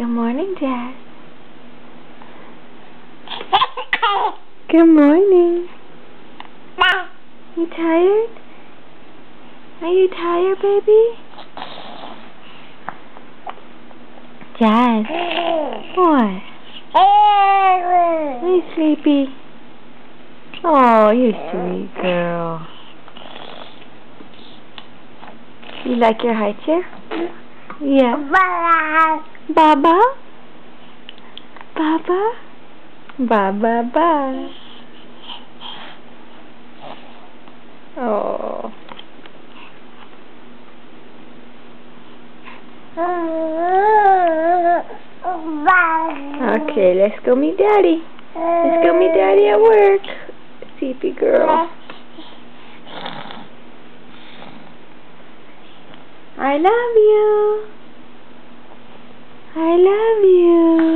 Good morning, Jazz. Good morning. You tired? Are you tired, baby? Jazz. What? Are you sleepy? Oh, you sweet girl. You like your high chair? Yeah. Baba? Baba? Baba, ba. Oh. Okay, let's go meet Daddy. Let's go meet Daddy at work. Sleepy girl. I love you. I love you.